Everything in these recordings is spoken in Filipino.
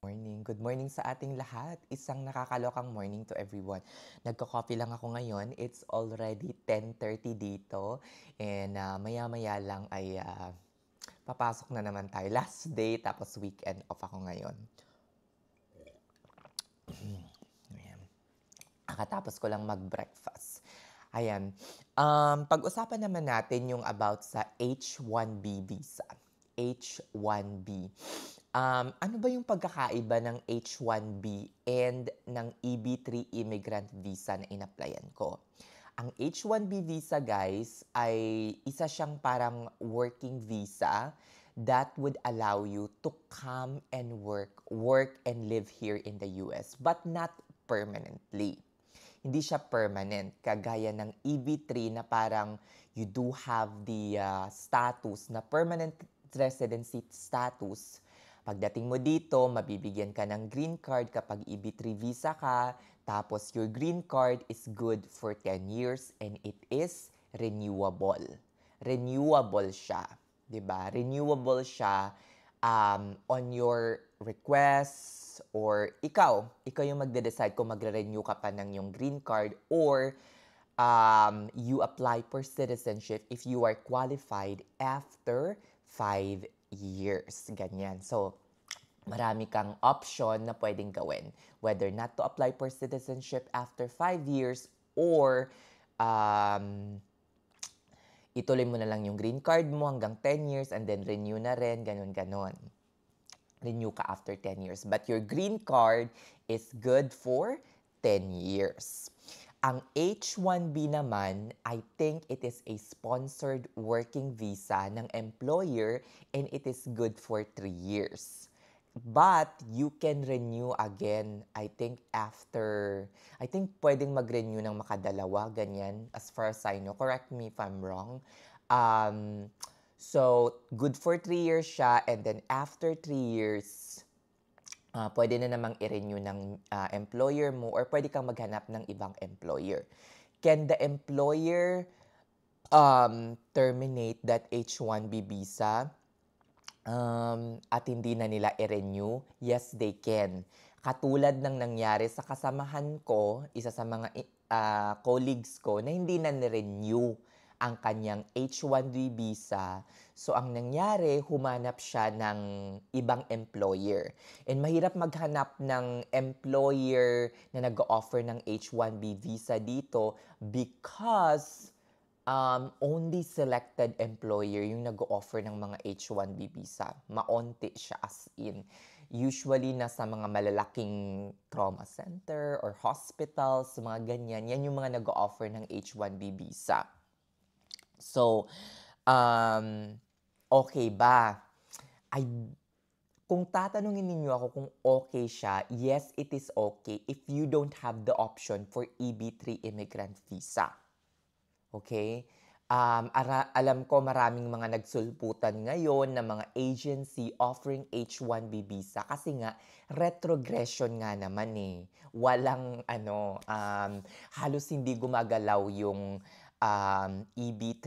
Morning. Good morning sa ating lahat. Isang nakakalokang morning to everyone. Nagko-coffee lang ako ngayon. It's already 10:30 dito and maya-maya lang ay papasok na naman tayo. Last day tapos weekend off ako ngayon. Ayan. Kakatapos ko lang mag-breakfast. Ayan. Pag-usapan naman natin yung about sa H-1B visa. H-1B. Ano ba yung pagkakaiba ng H-1B and ng EB-3 immigrant visa na in-applyan ko? Ang H-1B visa guys ay isa siyang parang working visa that would allow you to come and work and live here in the US, but not permanently. Hindi siya permanent, kagaya ng EB-3 na parang you do have the status na permanent residency status. Pagdating mo dito, mabibigyan ka ng green card kapag EB-3 visa ka, tapos your green card is good for 10 years and it is renewable. Renewable siya, 'di ba? Renewable siya on your request or ikaw yung magde-decide kung magre-renew ka pa ng yung green card or you apply for citizenship if you are qualified after 5 years. Ganyan. So, marami kang option na pwedeng gawin. Whether not to apply for citizenship after 5 years or ituloy mo na lang yung green card mo hanggang 10 years and then renew na rin, ganun-ganon. Renew ka after 10 years. But your green card is good for 10 years. Ang H-1B naman, I think it is a sponsored working visa ng employer and it is good for 3 years. But you can renew again, I think pwedeng mag-renew ng makadalawa, ganyan, as far as I know. Correct me if I'm wrong. So, good for 3 years siya and then after 3 years, pwede na namang i-renew ng employer mo or pwede kang maghanap ng ibang employer. Can the employer terminate that H-1B visa at hindi na nila i-renew? Yes, they can. Katulad ng nangyari sa kasamahan ko, isa sa mga colleagues ko na hindi na ni-renew ang kanyang H-1B visa. So, ang nangyari, humanap siya ng ibang employer. And mahirap maghanap ng employer na nag-offer ng H-1B visa dito because only selected employer yung nag-offer ng mga H-1B visa. Maonti siya as in. Usually, nasa mga malalaking trauma center or hospitals, mga ganyan. Yan yung mga nag-offer ng H-1B visa. So, okay ba? Kung tatanungin ninyo ako kung okay siya, yes, it is okay if you don't have the option for EB-3 immigrant visa. Okay? Alam ko maraming mga nagsulputan ngayon na mga agency offering H-1B visa kasi nga retrogression nga naman eh. Walang halos hindi gumagalaw yung EB-3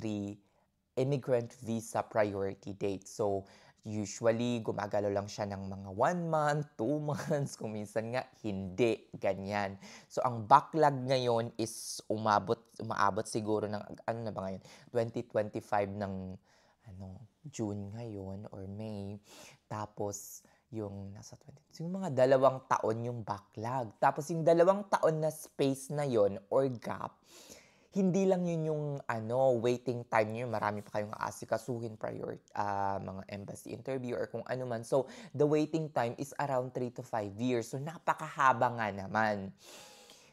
immigrant visa priority date. So, usually, gumagalaw lang siya ng mga 1 month, 2 months, kung minsan nga, hindi, ganyan. So, ang backlog ngayon is umaabot siguro ng, ano na ba ngayon, 2025 ng, June ngayon or May. Tapos, yung nasa 20, yung mga 2 taon yung backlog. Tapos, yung 2 taon na space na yon or gap, hindi lang yun yung waiting time niyo, marami pa kayong aasikasuhin prior mga embassy interview or kung ano man. So, the waiting time is around 3 to 5 years. So, napakahaba nga naman.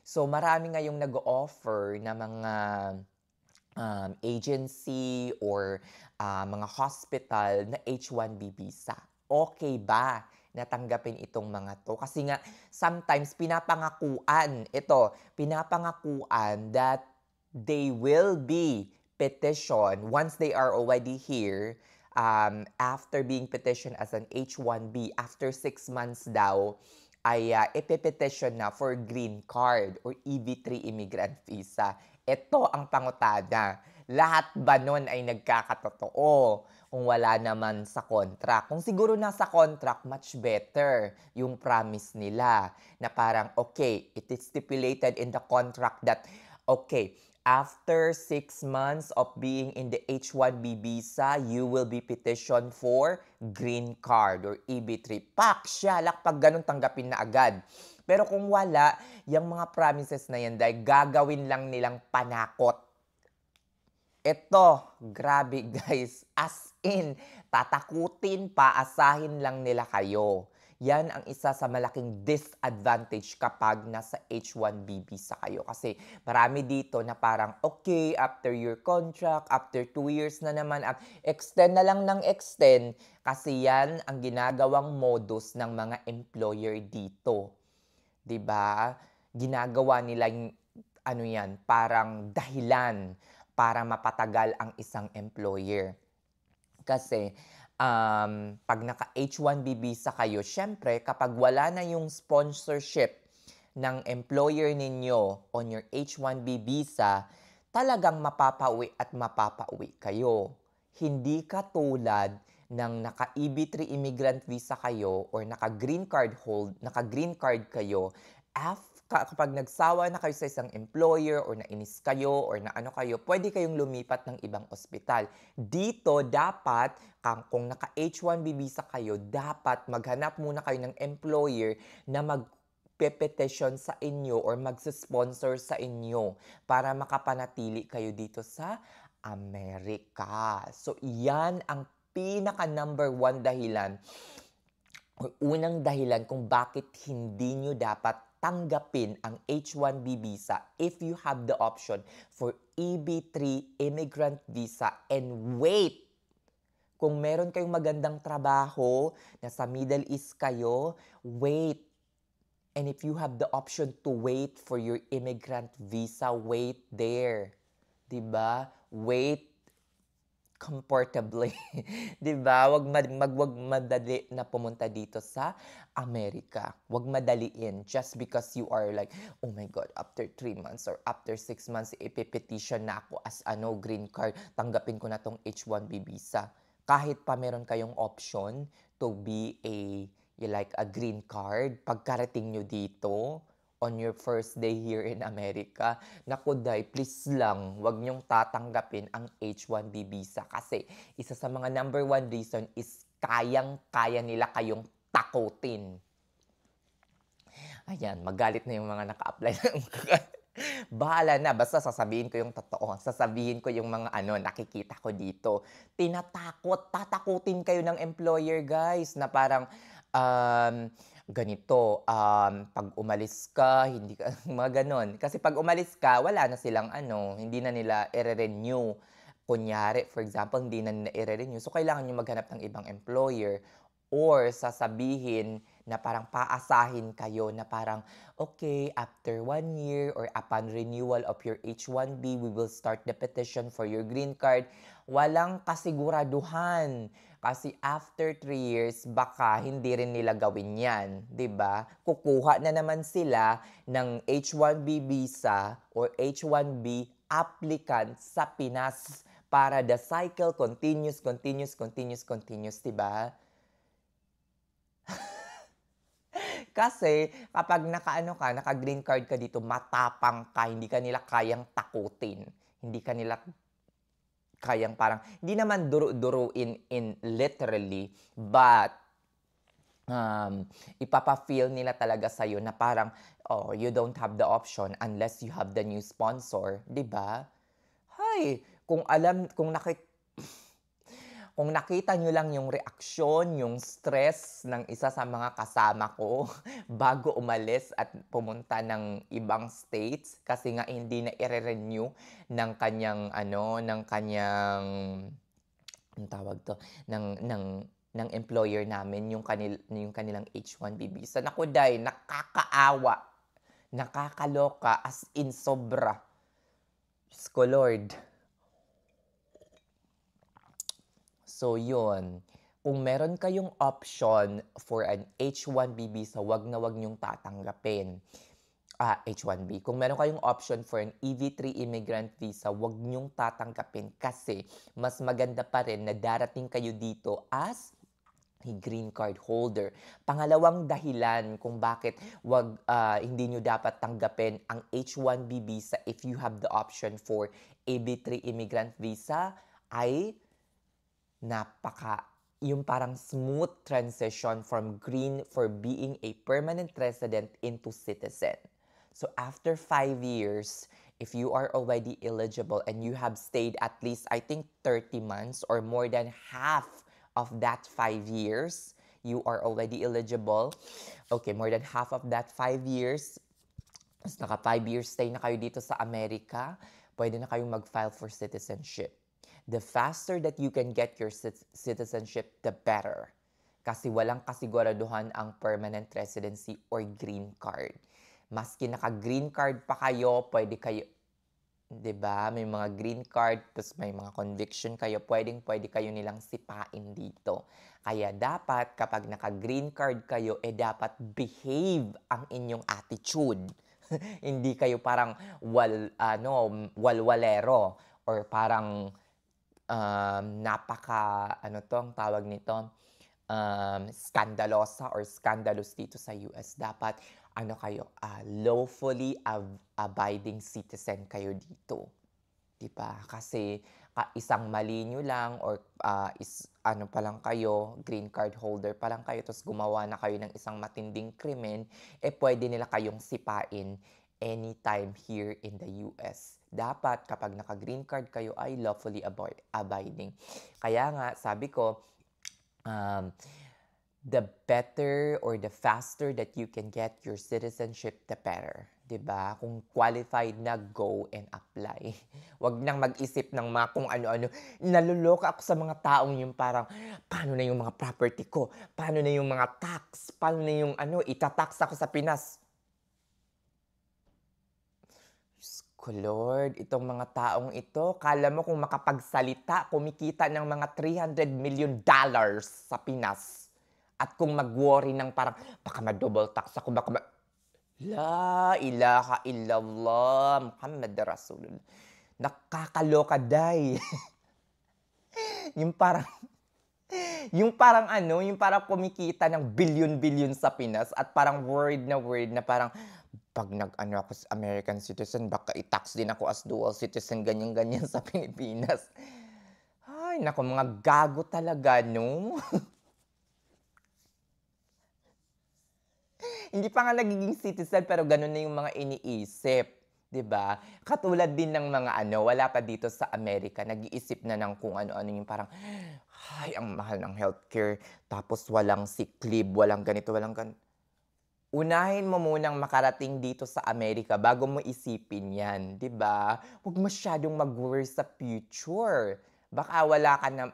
So, marami ngayong nag-offer na mga agency or mga hospital na H-1B visa. Okay ba natanggapin itong mga to? Kasi nga, sometimes pinapangakuan that they will be petitioned once they are already here, after being petitioned as an H-1B, after 6 months daw, ay ipepetition na for green card or EB-3 immigrant visa. Ito ang pangutada. Lahat ba nun ay nagkakatotoo? kung wala naman sa contract. Kung siguro nasa contract, much better yung promise nila na parang, okay, it is stipulated in the contract that, okay, after 6 months of being in the H-1B visa, you will be petitioned for green card or EB3. Pak! Siya, lakpag ganun tanggapin na agad. Pero kung wala, yung mga promises na yan, dahil gagawin lang nilang panakot. Ito, grabe guys, as in, tatakutin, paasahin lang nila kayo. Yan ang isa sa malaking disadvantage kapag nasa H-1B visa kayo. Kasi marami dito na parang, okay, after your contract, after 2 years na naman, extend na lang ng extend. Kasi yan ang ginagawang modus ng mga employer dito. 'Di ba? Ginagawa nila yung ano yan, parang dahilan para mapatagal ang isang employer. Kasi, pag naka H-1B visa kayo, siyempre kapag wala na yung sponsorship ng employer ninyo on your H-1B visa, talagang mapapauwi at mapapauwi kayo. Hindi katulad ng naka-EB3 immigrant visa kayo or naka-green card kayo, kapag nagsawa na kayo sa isang employer or nainis kayo or na ano kayo, pwede kayong lumipat ng ibang ospital. Dito, dapat, kung naka H-1B visa kayo, dapat maghanap muna kayo ng employer na magpe-petition sa inyo or magsa-sponsor sa inyo para makapanatili kayo dito sa Amerika. So, iyan ang pinaka number 1 dahilan o unang dahilan kung bakit hindi nyo dapat tanggapin ang H-1B visa if you have the option for EB3 immigrant visa and wait. Kung meron kayong magandang trabaho, nasa Middle East kayo, wait. And if you have the option to wait for your immigrant visa, wait there. 'Di ba? Wait comfortably. 'Di ba? Wag madali na pumunta dito sa Amerika. Wag madaliin just because you are like, oh my God, after 3 months or after 6 months, ipipetition na ako as green card, tanggapin ko na tong H-1B visa. Kahit pa meron kayong option to be a green card, pagkarating nyo dito, on your first day here in America, naku day, please lang, wag niyong tatanggapin ang H-1B visa kasi isa sa mga number 1 reason is kayang-kaya nila kayong takutin. Ayan, magalit na yung mga naka-apply. Bahala na, basta sasabihin ko yung totoo. Sasabihin ko yung mga nakikita ko dito. Tatakutin kayo ng employer, guys, na parang, ganito, pag umalis ka, hindi ka, mga ganon. Kasi pag umalis ka, wala na silang hindi na nila i-renew. Kunyari, for example, hindi na nila i-renew. So, kailangan nyo maghanap ng ibang employer or sasabihin na parang paasahin kayo na parang, okay, after 1 year or upon renewal of your H-1B, we will start the petition for your green card. Walang kasiguraduhan. Kasi after 3 years, baka hindi rin nila gawin yan. 'Di ba? Kukuha na naman sila ng H-1B visa or H-1B applicant sa Pinas para the cycle continues, 'di ba? Kasi kapag naka-green card ka dito, matapang ka, hindi ka nila kayang takutin. Hindi ka nila kayang parang, hindi naman duro-duruin in literally, but ipapa-feel nila talaga sa'yo na parang, oh, you don't have the option unless you have the new sponsor, 'di ba? Hay, kung nakita nyo lang yung reaksyon, yung stress ng isa sa mga kasama ko bago umalis at pumunta ng ibang states kasi nga hindi na i-renew ng kanyang ang tawag to, ng employer namin yung kanilang H-1B visa. Naku day, nakakaawa, nakakaloka, as in sobra. Diyos ko Lord. So, yun. Kung meron kayong option for an H-1B visa, wag na wag niyong tatanggapin. H-1B. Kung meron kayong option for an EV3 immigrant visa, wag niyong tatanggapin kasi mas maganda pa rin na darating kayo dito as a green card holder. Pangalawang dahilan kung bakit hindi nyo dapat tanggapin ang H-1B visa if you have the option for EB3 immigrant visa ay yung parang smooth transition from green for being a permanent resident into citizen. So after 5 years, if you are already eligible and you have stayed at least, I think, 30 months or more than half of that 5 years, you are already eligible. Okay, more than half of that 5 years, mas naka 5 years stay na kayo dito sa Amerika, pwede na kayong mag-file for citizenship. The faster that you can get your citizenship, the better. Kasi walang kasiguraduhan ang permanent residency or green card. Maski naka-green card pa kayo, pwede kayo, 'di ba? May mga green card, tapos may mga conviction kayo, pwede kayo nilang sipain dito. Kaya dapat kapag naka-green card kayo, dapat behave ang inyong attitude. Hindi kayo parang walwalero or parang ang tawag nito, skandalosa or scandalous dito sa US. Dapat, lawfully abiding citizen kayo dito. Diba? Kasi isang mali nyo lang or pa lang kayo, green card holder pa lang kayo, tapos gumawa na kayo ng isang matinding krimen, pwede nila kayong sipain anytime here in the US. Dapat kapag naka-green card kayo ay lawfully abiding. Kaya nga, sabi ko, the better or the faster that you can get your citizenship, the better. 'Di ba? Kung qualified na, go and apply. Wag nang mag-isip ng mga kung ano-ano. Naluloka ako sa mga taong yung parang, paano na yung mga property ko? Paano na yung mga tax? Paano na yung itatax ako sa Pinas? Lord, itong mga taong ito, kala mo kung makapagsalita, kumikita ng mga $300 million sa Pinas. At kung mag-worry ng parang, baka ma-double tax ako, La ilaha illallah, Muhammad Rasulullah. Nakakaloka, day. yung parang, yung parang kumikita ng billion-billion sa Pinas at parang worried na parang, pag ako sa American citizen, baka i-tax din ako as dual citizen, ganyan-ganyan sa Pilipinas. Ay, naku, mga gago talaga, no? Hindi pa nga nagiging citizen, pero ganun na yung mga iniisip. 'Di ba? Katulad din ng mga wala pa dito sa Amerika, nag-iisip na ng kung ano-ano yung parang, ay, ang mahal ng healthcare, tapos walang sick leave, walang ganito, walang ganito. Unahin mo munang makarating dito sa Amerika bago mo isipin 'yan, 'di ba? Huwag masyadong mag-worry sa future. Baka wala ka na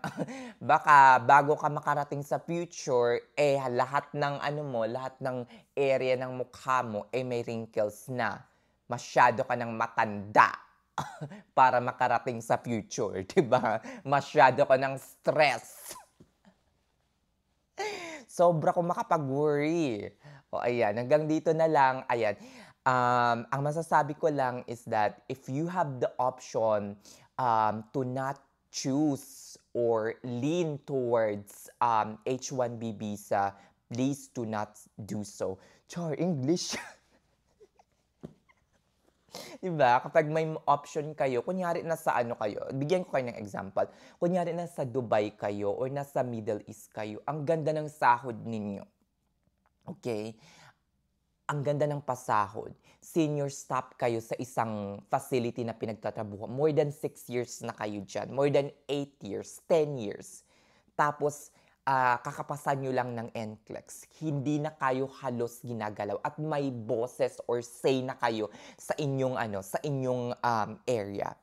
baka bago ka makarating sa future, lahat ng lahat ng area ng mukha mo, may wrinkles na. Masyado ka ng matanda para makarating sa future, 'di ba? Masyado ka ng stress. Sobra kong makapag-worry. O ayan, hanggang dito na lang. Ayan, ang masasabi ko lang is that if you have the option to not choose or lean towards H-1B visa, please do not do so. Char, English. Diba? Kapag may option kayo, kunyari nasa kayo, bigyan ko kayo ng example. Kunyari nasa Dubai kayo or nasa Middle East kayo, ang ganda ng sahod ninyo. Okay? Ang ganda ng pasahod. Senior staff kayo sa isang facility na pinagtatrabuhan. More than 6 years na kayo dyan. More than 8 years, 10 years. Tapos, kakapasan nyo lang ng NCLEX. Hindi na kayo halos ginagalaw at may boses or say na kayo sa inyong area.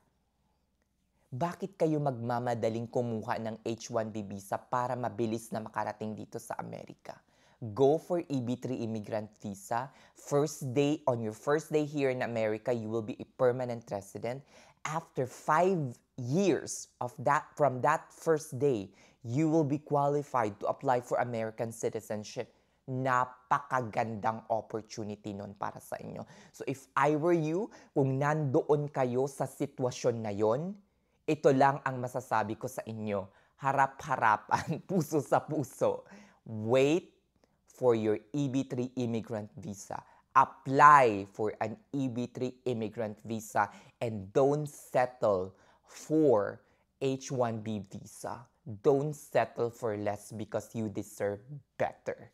Bakit kayo magmamadaling kumuha ng H-1B visa para mabilis na makarating dito sa Amerika? Go for EB3 immigrant visa. On your first day here in America, you will be a permanent resident. After 5 years from that first day, you will be qualified to apply for American citizenship. napakagandang opportunity nun para sa inyo. So if I were you, kung nandoon kayo sa sitwasyon na yon, ito lang ang masasabi ko sa inyo. Harap-harapan, puso sa puso. Wait for your EB3 immigrant visa. Apply for an EB3 immigrant visa and don't settle for H1B visa. Don't settle for less because you deserve better.